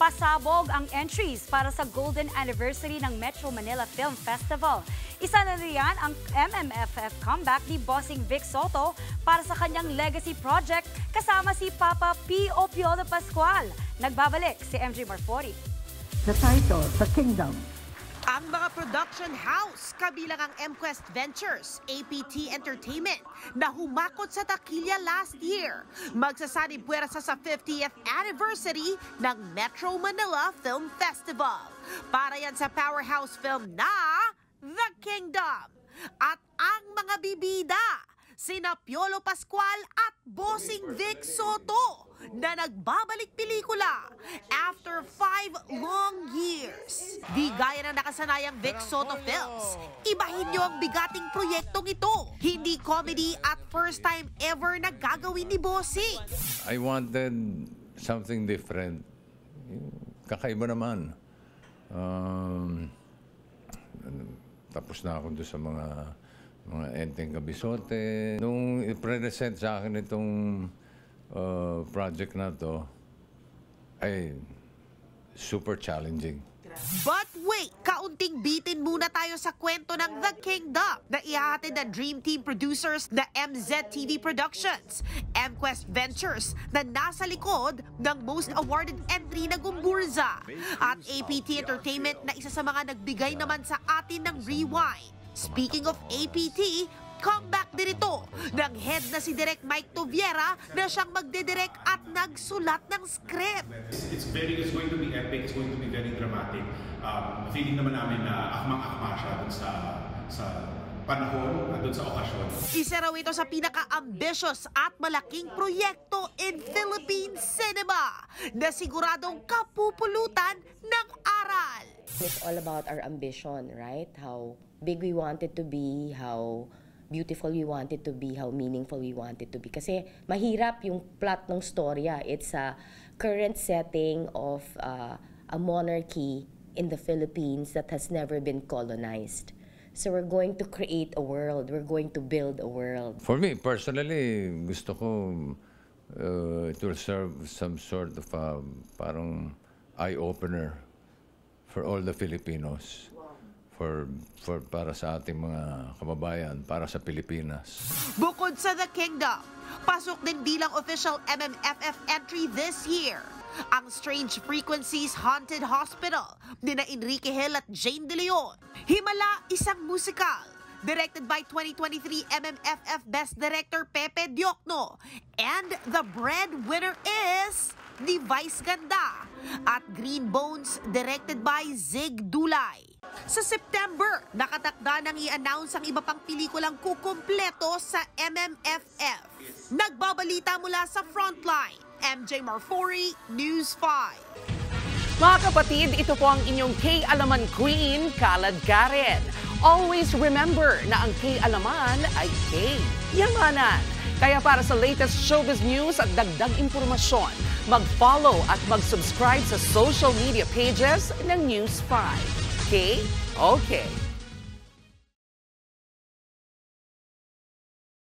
Pasabog ang entries para sa Golden Anniversary ng Metro Manila Film Festival. Isa na riyan ang MMFF comeback ni Bossing Vic Soto para sa kanyang legacy project kasama si Papa P. O. Piolo Pascual. Nagbabalik si MJ Marfori. The title, The Kingdom. Ang mga production house, kabilang ang MQuest Ventures, APT Entertainment, na humakot sa takilya last year, magsasanib puwersa sa 50th anniversary ng Metro Manila Film Festival. Para yan sa powerhouse film na The Kingdom. At ang mga bibida, sina Piolo Pascual at Bossing Vic Soto, na nagbabalik pelikula after 5 long years. Di gaya ng nakasanayang Vic Soto Films, ibahin niyo ang bigating proyektong ito. Hindi comedy at first time ever na gagawin ni Bossing. I wanted something different. Kakaiba naman. Tapos na ako doon sa mga enteng kabisote. Nung i-present sa akin itong project na to, ay super challenging. But wait, kaunting bitin muna tayo sa kwento ng The Kingdom na ihahatid ng Dream Team producers na MZTV Productions, MQuest Ventures na nasa likod ng most awarded entry na Gumburza, at APT Entertainment na isa sa mga nagbigay naman sa atin ng Rewind. Speaking of APT, comeback din ito ng head na si Direk Mike Toviera na siyang magdedirect at nagsulat ng script. It's going to be epic, it's going to be very dramatic. Feeling naman namin na akmang-akma siya dun sa panahon, dun sa okasyon. Isa raw ito sa pinaka-ambitious at malaking proyekto in Philippine cinema na siguradong kapupulutan ng aral. It's all about our ambition, right? How big we want it to be, how beautiful we want it to be, how meaningful we want it to be. Kasi mahirap yung plot ng storya. It's a current setting of a monarchy in the Philippines that has never been colonized. So we're going to create a world. We're going to build a world. For me, personally, gusto ko it will serve some sort of parang eye-opener for all the Filipinos. Para sa ating mga kababayan, para sa Pilipinas. Bukod sa The Kingdom, pasok din bilang official MMFF entry this year ang Strange Frequencies Haunted Hospital ni na Enrique Hill at Jane De Leon. Himala, isang musical directed by 2023 MMFF Best Director Pepe Diokno, and the breadwinner is The Vice Ganda, at Green Bones directed by Zig Dulay. Sa September, nakatakda nang i-announce ang iba pang pelikulang kukumpleto sa MMFF. Nagbabalita mula sa Frontline, MJ Marfori, News 5. Mga kapatid, ito po ang inyong K-Alaman Queen, Kalad Karen. Always remember na ang K-Alaman ay K-Yamanan. Kaya para sa latest showbiz news at dagdag impormasyon, mag-follow at mag-subscribe sa social media pages ng News 5. Okay?